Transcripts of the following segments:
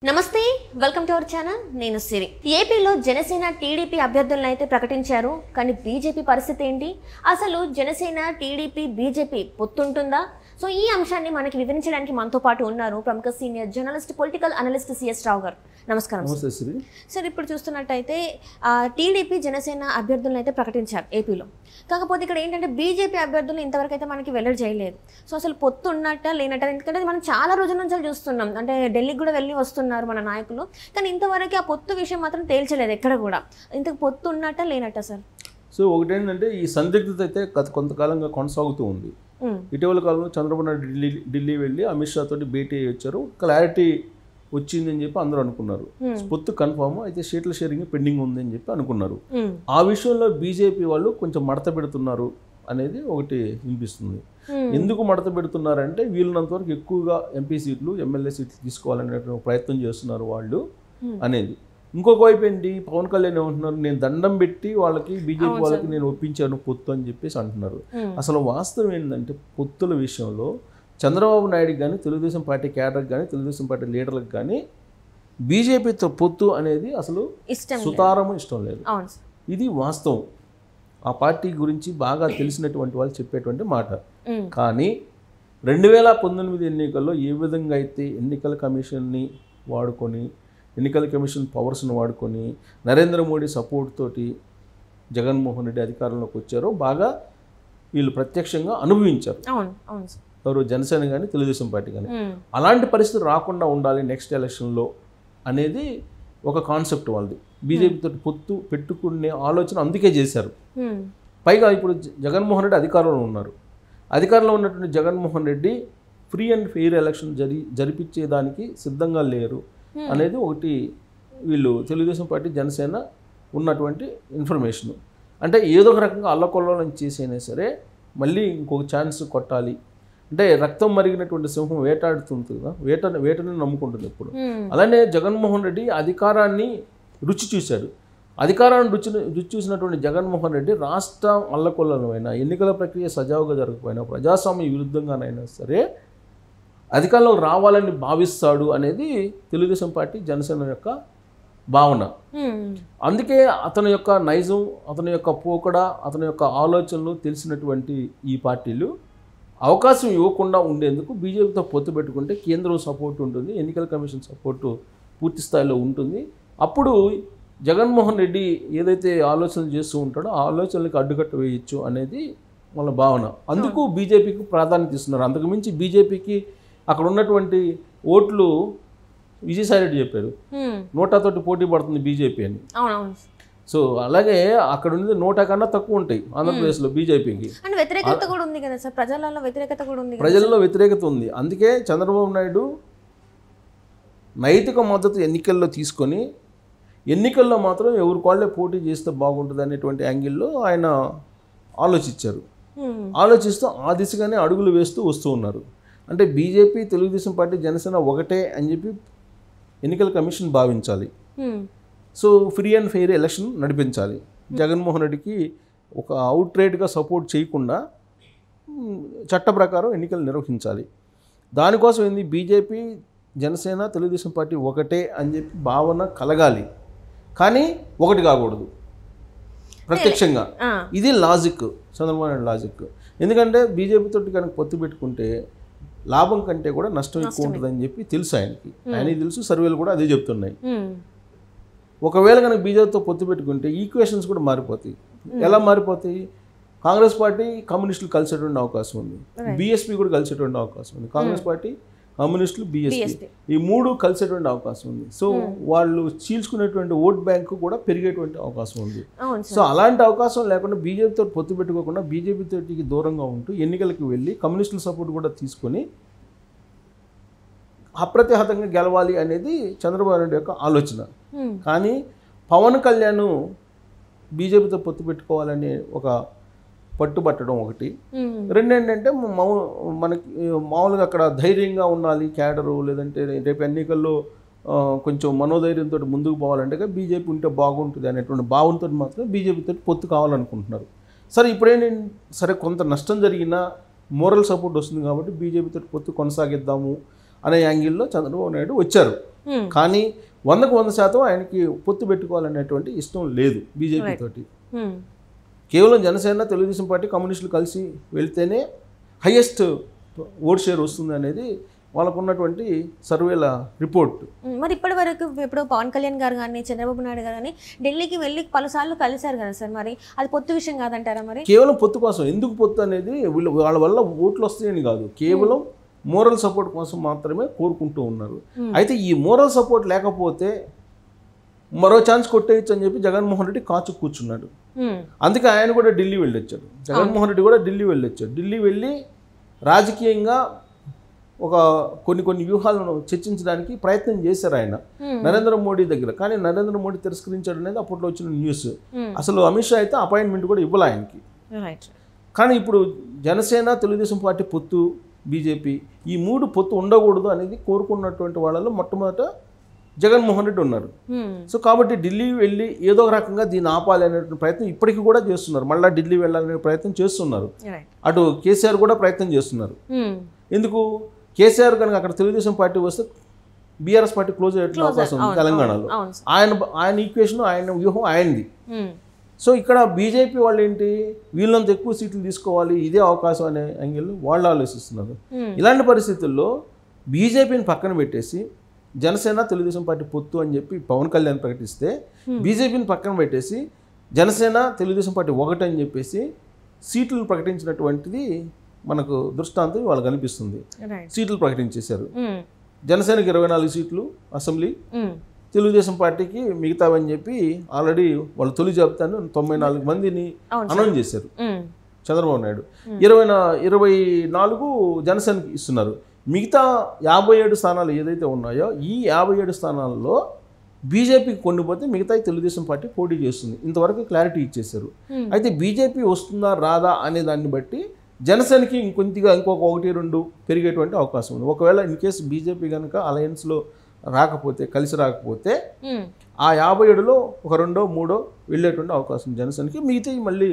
నమస్తే welcome to our channel నేను సిరి ఏపీలో జనసేన టీడీపీ అభ్యర్థులను అయితే ప్రకటించారు కానీ బీజేపీ పరిస్థితి ఏంటి అసలు జనసేన టీడీపీ బీజేపీ పొత్తుంటుందా సో ఈ అంశాన్ని మనకి వివరించడానికి మనతో పాటు ఉన్నారు ప్రముఖ senior journalist political analyst CS Rao గారు నమస్కారం సార్ ఇప్పుడు చూస్తున్నట్టయితే టీడీపీ జనసేన అభ్యర్థులను అయితే ప్రకటించారు ఏపీలో కాకపోతే ఇక్కడ ఏంటంటే బీజేపీ అభ్యర్థులు ఇంతవరకు అయితే మనకి వెల్లడి చేయలేదు సో అసలు పొత్తు ఉన్నట్ట లేనట్ట ఎందుకంటే మనం చాలా రోజుల నుంచి చూస్తున్నాం అంటే ఢిల్లీకి కూడా వెళ్ళి వస్తున్నారు మన నాయకులు కానీ ఇంతవరకు ఆ పొత్తు విషయం మాత్రం తేల్చలేదు ఎక్కడ కూడా ఇంతకు పొత్తు ఉన్నట్ట లేనట్ట సార్ సో ఒకటేంటంటే ఈ సందిగ్ధత అయితే గత కొంతకాలంగా కొనసాగుతూ ఉంది ఇటీవల కాలంలో చంద్రబాబు నాయుడు ఢిల్లీ వెళ్ళి అమిత్ షా తోటి భేటీ వచ్చారు క్లారిటీ వచ్చిందని చెప్పి అందరూ అనుకున్నారు పొత్తు కన్ఫర్మ్ అయితే సీట్ల షేరింగ్ పెండింగ్ ఉందని చెప్పి అనుకున్నారు ఆ విషయంలో బీజేపీ వాళ్ళు కొంచెం మడత పెడుతున్నారు అనేది ఒకటి వినిపిస్తుంది ఎందుకు మడత పెడుతున్నారంటే వీళ్ళనంత వరకు ఎక్కువగా ఎంపీ సీట్లు ఎమ్మెల్యే సీట్లు తీసుకోవాలనే ప్రయత్నం చేస్తున్నారు వాళ్ళు అనేది ఇంకొక వైపు ఏంటి పవన్ కళ్యాణ్ ఏమంటున్నారు నేను దండం పెట్టి వాళ్ళకి బీజేపీ వాళ్ళకి నేను ఒప్పించాను పొత్తు అని చెప్పేసి అంటున్నారు అసలు వాస్తవం ఏంటంటే పొత్తుల విషయంలో చంద్రబాబు నాయుడుకి కానీ తెలుగుదేశం పార్టీ క్యాడర్కి కానీ తెలుగుదేశం పార్టీ లీడర్లకు కానీ బీజేపీతో పొత్తు అనేది అసలు సుతారము ఇష్టం లేదు ఇది వాస్తవం ఆ పార్టీ గురించి బాగా తెలిసినటువంటి వాళ్ళు చెప్పేటువంటి మాట కానీ 2019 ఎన్నికల్లో ఏ విధంగా అయితే ఎన్నికల కమిషన్ని వాడుకొని ఎన్నికల కమిషన్ పవర్స్ను వాడుకొని నరేంద్ర మోడీ సపోర్ట్ తోటి జగన్మోహన్ రెడ్డి అధికారంలోకి వచ్చారో బాగా వీళ్ళు ప్రత్యక్షంగా అనుభవించారు ఎవరు జనసేన కానీ తెలుగుదేశం పార్టీ కానీ అలాంటి పరిస్థితి రాకుండా ఉండాలి నెక్స్ట్ ఎలక్షన్లో అనేది ఒక కాన్సెప్ట్ వాళ్ళది బీజేపీతో పొత్తు పెట్టుకునే ఆలోచన అందుకే చేశారు పైగా ఇప్పుడు జగన్మోహన్ రెడ్డి అధికారంలో ఉన్నారు అధికారంలో ఉన్నటువంటి Jaganmohan Reddy free and fair election జరిపించేదానికి సిద్ధంగా లేరు అనేది ఒకటి వీళ్ళు తెలుగుదేశం పార్టీ జనసేన ఉన్నటువంటి ఇన్ఫర్మేషన్ అంటే ఏదో ఒక రకంగా అల్లకొల్లోలం చేసైనా సరే మళ్ళీ ఇంకొక ఛాన్స్ కొట్టాలి అంటే రక్తం మరిగినటువంటి సింహం వేటాడుతుంది కదా వేటని నమ్ముకుంటుంది ఎప్పుడు అలానే జగన్మోహన్ రెడ్డి అధికారాన్ని రుచి చూశాడు అధికారాన్ని రుచి చూసినటువంటి జగన్మోహన్ రెడ్డి రాష్ట్రం అల్లకొల్లమైనా ఎన్నికల ప్రక్రియ సజావుగా జరగకపోయినా ప్రజాస్వామ్య విరుద్ధంగానైనా సరే అధికారంలో రావాలని భావిస్తాడు అనేది తెలుగుదేశం పార్టీ జనసేన యొక్క భావన అందుకే అతని యొక్క నైజం అతని యొక్క పోకడ అతని యొక్క ఆలోచనలు తెలిసినటువంటి ఈ పార్టీలు అవకాశం ఇవ్వకుండా ఉండేందుకు బీజేపీతో పొత్తు పెట్టుకుంటే కేంద్రం సపోర్ట్ ఉంటుంది ఎన్నికల కమిషన్ సపోర్టు పూర్తి స్థాయిలో ఉంటుంది అప్పుడు జగన్మోహన్ రెడ్డి ఏదైతే ఆలోచనలు చేస్తూ ఉంటాడో ఆ ఆలోచనలకు అడ్డుకట్ట వేయచ్చు అనేది వాళ్ళ భావన అందుకు బీజేపీకి ప్రాధాన్యత ఇస్తున్నారు అంతకుమించి బీజేపీకి అక్కడ ఉన్నటువంటి ఓట్లు విజయసాయి రెడ్డి చెప్పారు 100 తోటి పోటీ పడుతుంది బీజేపీ అని సో అలాగే అక్కడ ఉన్నది 100 కన్నా తక్కువ ఉంటాయి ఆంధ్రప్రదేశ్లో బీజేపీకి ప్రజల్లో వ్యతిరేకత ఉంది అందుకే చంద్రబాబు నాయుడు నైతిక మద్దతు ఎన్నికల్లో తీసుకొని ఎన్నికల్లో మాత్రం ఎవరి వాళ్ళే పోటీ చేస్తే బాగుంటుంది అనేటువంటి యాంగిల్లో ఆయన ఆలోచిస్తూ ఆ దిశగానే అడుగులు వేస్తూ వస్తూ ఉన్నారు అంటే బీజేపీ తెలుగుదేశం పార్టీ జనసేన ఒకటే అని చెప్పి ఎన్నికల కమిషన్ భావించాలి so free and fair election నడిపించాలి జగన్మోహన్ రెడ్డికి ఒక అవుట్రైట్గా సపోర్ట్ చేయకుండా చట్ట ప్రకారం ఎన్నికలు నిర్వహించాలి దానికోసం ఏంది బీజేపీ జనసేన తెలుగుదేశం పార్టీ ఒకటే అని చెప్పి భావన కలగాలి కానీ ఒకటి కాకూడదు ప్రత్యక్షంగా ఇది లాజిక్ చంద్రబాబు నాయుడు లాజిక్ ఎందుకంటే బీజేపీతో కనుక పొత్తు పెట్టుకుంటే లాభం కంటే కూడా నష్టం ఎక్కువ ఉంటుందని చెప్పి తెలుసు ఆయనకి తెలుసు సర్వేలు కూడా అదే చెప్తున్నాయి ఒకవేళ కనుక బీజేపీతో పొత్తు పెట్టుకుంటే ఈక్వేషన్స్ కూడా మారిపోతాయి ఎలా మారిపోతాయి కాంగ్రెస్ పార్టీ కమ్యూనిస్టులు కలిసేటువంటి అవకాశం ఉంది బీఎస్పీ కూడా కలిసేటువంటి అవకాశం ఉంది కాంగ్రెస్ పార్టీ కమ్యూనిస్టులు బీఎస్పీ ఈ మూడు కలిసేటువంటి అవకాశం ఉంది సో వాళ్ళు చీల్చుకునేటువంటి ఓట్ బ్యాంక్ కూడా పెరిగేటువంటి అవకాశం ఉంది సో అలాంటి అవకాశం లేకుండా బీజేపీతో పొత్తు పెట్టుకోకుండా బీజేపీతోటికి దూరంగా ఉంటూ ఎన్నికలకు వెళ్ళి కమ్యూనిస్టుల సపోర్ట్ కూడా తీసుకొని అప్రతిహతంగా గెలవాలి అనేది చంద్రబాబు నాయుడు యొక్క ఆలోచన కానీ పవన్ కళ్యాణ్ బీజేపీతో పొత్తు పెట్టుకోవాలని ఒక పట్టుబట్టడం ఒకటి రెండేంటంటే మనకి మామూలుగా అక్కడ ధైర్యంగా ఉండాలి క్యాడరు లేదంటే రేపు ఎన్నికల్లో కొంచెం మనోధైర్యంతో ముందుకు పోవాలంటే బీజేపీ ఉంటే బాగుంటుంది అనేటువంటి భావంతో మాత్రం బీజేపీతో పొత్తు కావాలనుకుంటున్నారు సరే ఇప్పుడేంటి సరే కొంత నష్టం జరిగినా మోరల్ సపోర్ట్ వస్తుంది కాబట్టి బీజేపీతో పొత్తు కొనసాగిద్దాము అనే యాంగిల్లో చంద్రబాబు నాయుడు వచ్చారు. కానీ 100% ఆయనకి పొత్తు పెట్టుకోవాలనేటువంటి ఇష్టం లేదు బీజేపీ తోటి. కేవలం జనసేన, తెలుగుదేశం పార్టీ, కమ్యూనిస్టులు కలిసి వెళ్తేనే హైయెస్ట్ ఓట్ షేర్ వస్తుంది అనేది వాళ్ళకు ఉన్నటువంటి సర్వేల రిపోర్ట్. మరి ఇప్పటి వరకు ఇప్పుడు పవన్ కళ్యాణ్ గారు కానీ చంద్రబాబు నాయుడు గారు కానీ ఢిల్లీకి వెళ్ళి పలుసార్లు కలిశారు కదా సార్, మరి అది పొత్తు విషయం కాదంటారా? మరి కేవలం పొత్తు కోసం, ఎందుకు పొత్తు అనేది వాళ్ళ వల్ల ఓట్లు వస్తాయని కాదు, కేవలం మోరల్ సపోర్ట్ కోసం మాత్రమే కోరుకుంటూ ఉన్నారు. అయితే ఈ మోరల్ సపోర్ట్ లేకపోతే మరో ఛాన్స్ కొట్టేయచ్చు అని చెప్పి జగన్మోహన్ రెడ్డి కాచు కూర్చున్నాడు. అందుకే ఆయన కూడా ఢిల్లీ వెళ్ళొచ్చాడు. జగన్మోహన్ రెడ్డి కూడా ఢిల్లీ వెళ్ళొచ్చాడు. ఢిల్లీ వెళ్ళి రాజకీయంగా ఒక కొన్ని వ్యూహాలను చర్చించడానికి ప్రయత్నం చేశారు ఆయన నరేంద్ర మోడీ దగ్గర. కానీ నరేంద్ర మోడీ తిరస్కరించాడు అనేది అప్పట్లో వచ్చిన న్యూస్. అసలు అమిత్ షా అయితే అపాయింట్మెంట్ కూడా ఇవ్వాలి ఆయనకి. కానీ ఇప్పుడు జనసేన, తెలుగుదేశం పార్టీ పొత్తు, బీజేపీ ఈ 3 పొత్తు ఉండకూడదు అనేది కోరుకున్నటువంటి వాళ్ళలో మొట్టమొదట జగన్మోహన్ రెడ్డి ఉన్నారు. సో కాబట్టి ఢిల్లీ వెళ్ళి ఏదో ఒక రకంగా దీన్ని ఆపాలి అనేటువంటి ప్రయత్నం ఇప్పటికీ కూడా చేస్తున్నారు. మళ్ళీ ఢిల్లీ వెళ్ళాలనే ప్రయత్నం చేస్తున్నారు. అటు కేసీఆర్ కూడా ప్రయత్నం చేస్తున్నారు. ఎందుకు కేసీఆర్ కనుక అక్కడ తెలుగుదేశం పార్టీ వస్తే బీఆర్ఎస్ పార్టీ క్లోజ్ అయ్యే అవకాశం ఉంది తెలంగాణలో. ఆయన ఈక్వేషన్, ఆయన వ్యూహం ఆయనది. సో ఇక్కడ బీజేపీ వాళ్ళు ఏంటి, వీళ్ళంత ఎక్కువ సీట్లు తీసుకోవాలి, ఇదే అవకాశం అనే యాంగిల్లో వాళ్ళు ఆలోచిస్తున్నారు. ఇలాంటి పరిస్థితుల్లో బీజేపీని పక్కన పెట్టేసి జనసేన, తెలుగుదేశం పార్టీ పొత్తు అని చెప్పి పవన్ కళ్యాణ్ ప్రకటిస్తే, బీజేపీని పక్కన పెట్టేసి జనసేన, తెలుగుదేశం పార్టీ ఒకటని చెప్పేసి సీట్లు ప్రకటించినటువంటిది మనకు దృష్టాంతం వాళ్ళు కనిపిస్తుంది. సీట్లు ప్రకటించేశారు. జనసేనకి 24 సీట్లు అసెంబ్లీ, తెలుగుదేశం పార్టీకి మిగతావని చెప్పి ఆల్రెడీ వాళ్ళు తొలి జాబితాను 94 మందిని అనౌన్స్ చేశారు చంద్రబాబు నాయుడు. 24 జనసేనకి ఇస్తున్నారు. మిగతా 57 స్థానాలు ఏదైతే ఉన్నాయో ఈ 57 స్థానాల్లో బీజేపీకి కొన్నిపోతే మిగతా తెలుగుదేశం పార్టీ పోటీ చేస్తుంది. ఇంతవరకు క్లారిటీ ఇచ్చేశారు. అయితే బీజేపీ వస్తుందా రాదా అనే దాన్ని బట్టి జనసేనకి ఇంకొంతగా ఇంకొక 1-2 పెరిగేటువంటి అవకాశం ఉంది. ఒకవేళ ఇన్ కేసు బీజేపీ కనుక అలయన్స్లో రాకపోతే, కలిసి రాకపోతే ఆ 57లో ఒక 2-3 వెళ్ళేటువంటి అవకాశం జనసేనకి, మిగతా మళ్ళీ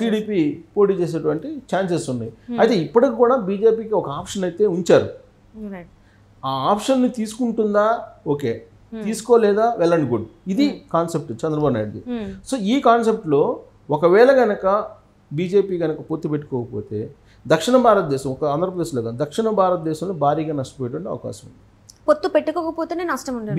టీడీపీ పోటీ చేసేటువంటి ఛాన్సెస్ ఉన్నాయి. అయితే ఇప్పటికి కూడా బీజేపీకి ఒక ఆప్షన్ అయితే ఉంచారు. ఆ ఆప్షన్ని తీసుకుంటుందా ఓకే, తీసుకోలేదా వెళ్ళండి గుడ్. ఇది కాన్సెప్ట్ చంద్రబాబు నాయుడుది. సో ఈ కాన్సెప్ట్లో ఒకవేళ కనుక బీజేపీ కనుక పొత్తు పెట్టుకోకపోతే దక్షిణ భారతదేశం, ఒక ఆంధ్రప్రదేశ్లో కాదు, దక్షిణ భారతదేశంలో భారీగా నష్టపోయేటువంటి అవకాశం ఉంది. పొత్తు పెట్టుకోకపోతేనే నష్టం ఉండదు.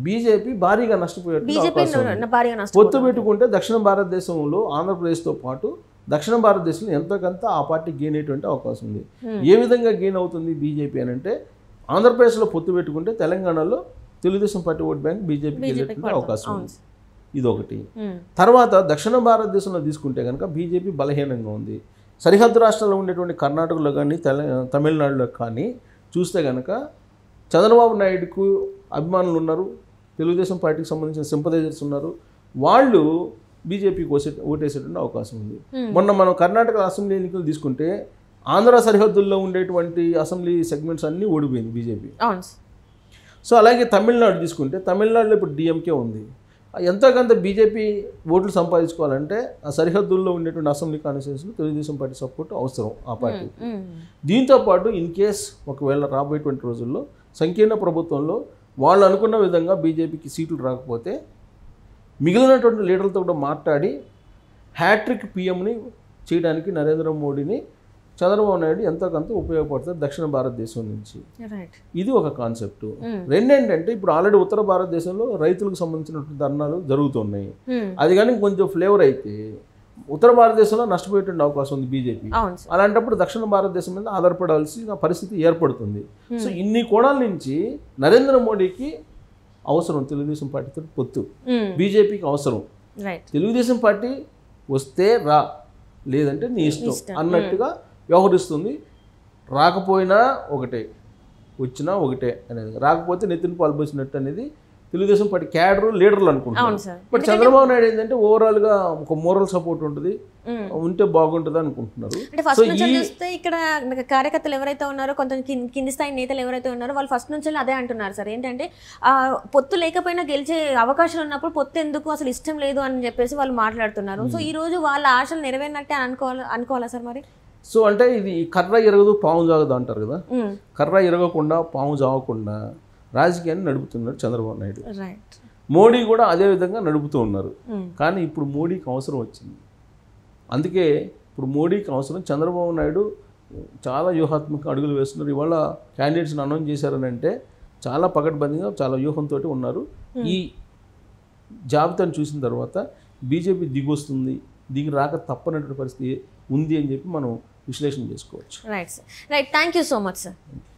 బీజేపీ భారీగా నష్టపోయేటువంటి అవకాశం ఉంది. పొత్తు పెట్టుకుంటే దక్షిణ భారతదేశంలో ఆంధ్రప్రదేశ్తో పాటు దక్షిణ భారతదేశంలో ఎంతకంత ఆ పార్టీ గెయిన్ అయ్యేటువంటి అవకాశం ఉంది. ఏ విధంగా గెయిన్ అవుతుంది బీజేపీ అని అంటే, ఆంధ్రప్రదేశ్లో పొత్తు పెట్టుకుంటే తెలంగాణలో తెలుగుదేశం పార్టీ ఓట్ బ్యాంక్ బీజేపీకి వెళ్ళేటువంటి అవకాశం ఉంది. ఇదొకటి. తర్వాత దక్షిణ భారతదేశంలో తీసుకుంటే కనుక బీజేపీ బలహీనంగా ఉంది. సరిహద్దు రాష్ట్రాల్లో ఉండేటువంటి కర్ణాటకలో కానీ తమిళనాడులో కానీ చూస్తే కనుక చంద్రబాబు నాయుడుకు అభిమానులు ఉన్నారు, తెలుగుదేశం పార్టీకి సంబంధించిన సింపథైజర్స్ ఉన్నారు. వాళ్ళు బీజేపీకి ఓటేసేటువంటి అవకాశం ఉంది. మొన్న మనం కర్ణాటక అసెంబ్లీ ఎన్నికలు తీసుకుంటే ఆంధ్ర సరిహద్దుల్లో ఉండేటువంటి అసెంబ్లీ సెగ్మెంట్స్ అన్నీ ఓడిపోయింది బీజేపీ. సో అలాగే తమిళనాడు తీసుకుంటే తమిళనాడులో ఇప్పుడు డిఎంకే ఉంది. ఎంతోకంత బీజేపీ ఓట్లు సంపాదించుకోవాలంటే ఆ సరిహద్దుల్లో ఉండేటువంటి అసెంబ్లీ కాన్స్టిట్యూన్సీలో తెలుగుదేశం పార్టీ సపోర్ట్ అవసరం ఆ పార్టీ. దీంతోపాటు ఇన్ కేస్ ఒకవేళ రాబోయేటువంటి రోజుల్లో సంకీర్ణ ప్రభుత్వంలో వాళ్ళు అనుకున్న విధంగా బీజేపీకి సీట్లు రాకపోతే మిగిలినటువంటి లీడర్లతో కూడా మాట్లాడి హ్యాట్రిక్ పిఎంని చేయడానికి నరేంద్ర మోడీని చంద్రబాబు నాయుడు ఎంతో కొంత ఉపయోగపడతారు దక్షిణ భారతదేశం నుంచి. ఇది ఒక కాన్సెప్ట్. రెండేంటంటే ఇప్పుడు ఆల్రెడీ ఉత్తర భారతదేశంలో రైతులకు సంబంధించినటువంటి ధర్నాలు జరుగుతున్నాయి. అది కానీ కొంచెం ఫ్లేవర్ అయితే ఉత్తర భారతదేశంలో నష్టపోయేటువంటి అవకాశం ఉంది బీజేపీ. అలాంటప్పుడు దక్షిణ భారతదేశం మీద ఆధారపడాల్సిన పరిస్థితి ఏర్పడుతుంది. సో ఇన్ని కోణాల నుంచి నరేంద్ర మోడీకి అవసరం తెలుగుదేశం పార్టీతో పొత్తు, బీజేపీకి అవసరం. తెలుగుదేశం పార్టీ వస్తే రా, లేదంటే నీ ఇష్టం అన్నట్టుగా వ్యవహరిస్తుంది. రాకపోయినా ఒకటే, వచ్చినా ఒకటే అనేది, రాకపోతే నెత్తిన పాల్పోసినట్టు అనేది తెలుగుదేశం పార్టీ క్యాడర్ లీడర్లు అనుకుంటున్నారు. బట్ చంద్రబాబు నాయుడు ఏంటంటే ఓవరాల్గా ఒక మోరల్ సపోర్ట్ ఉంటుంది, ఉంటే బాగుంటుంది అనుకుంటున్నారు. సో చూస్తే ఇక్కడ కార్యకర్తలు ఎవరైతే ఉన్నారో, కొంత కింది స్థాయి నేతలు ఎవరైతే ఉన్నారో వాళ్ళు ఫస్ట్ నుంచి అదే అంటున్నారు సార్, ఏంటంటే పొత్తు లేకపోయినా గెలిచే అవకాశాలు ఉన్నప్పుడు పొత్తు ఎందుకు, అసలు ఇష్టం లేదు అని చెప్పేసి వాళ్ళు మాట్లాడుతున్నారు. సో ఈ రోజు వాళ్ళ ఆశలు నెరవేరినట్టే అనుకోవాలా సార్? మరి సో అంటే ఇది కర్ర ఇరగదు పాము జాగదు అంటారు కదా, కర్ర ఇరగకుండా పాము జాగకుండా రాజకీయాన్ని నడుపుతున్నాడు చంద్రబాబు నాయుడు. రైట్. మోడీ కూడా అదే విధంగా నడుపుతూ ఉన్నారు. కానీ ఇప్పుడు మోడీకి అవసరం వచ్చింది. అందుకే ఇప్పుడు మోడీకి అవసరం. చంద్రబాబు నాయుడు చాలా వ్యూహాత్మక అడుగులు వేస్తున్నారు. ఇవాళ క్యాండిడేట్స్ని అనౌన్స్ చేశారని అంటే చాలా పకడ్బందీగా చాలా వ్యూహంతో ఉన్నారు. ఈ జాబితాను చూసిన తర్వాత బీజేపీ దిగొస్తుంది, దిగి రాక తప్పనటువంటి పరిస్థితి ఉంది అని చెప్పి మనం విశ్లేషణ చేసుకోవచ్చు. Right sir. Right. Thank you so much sir.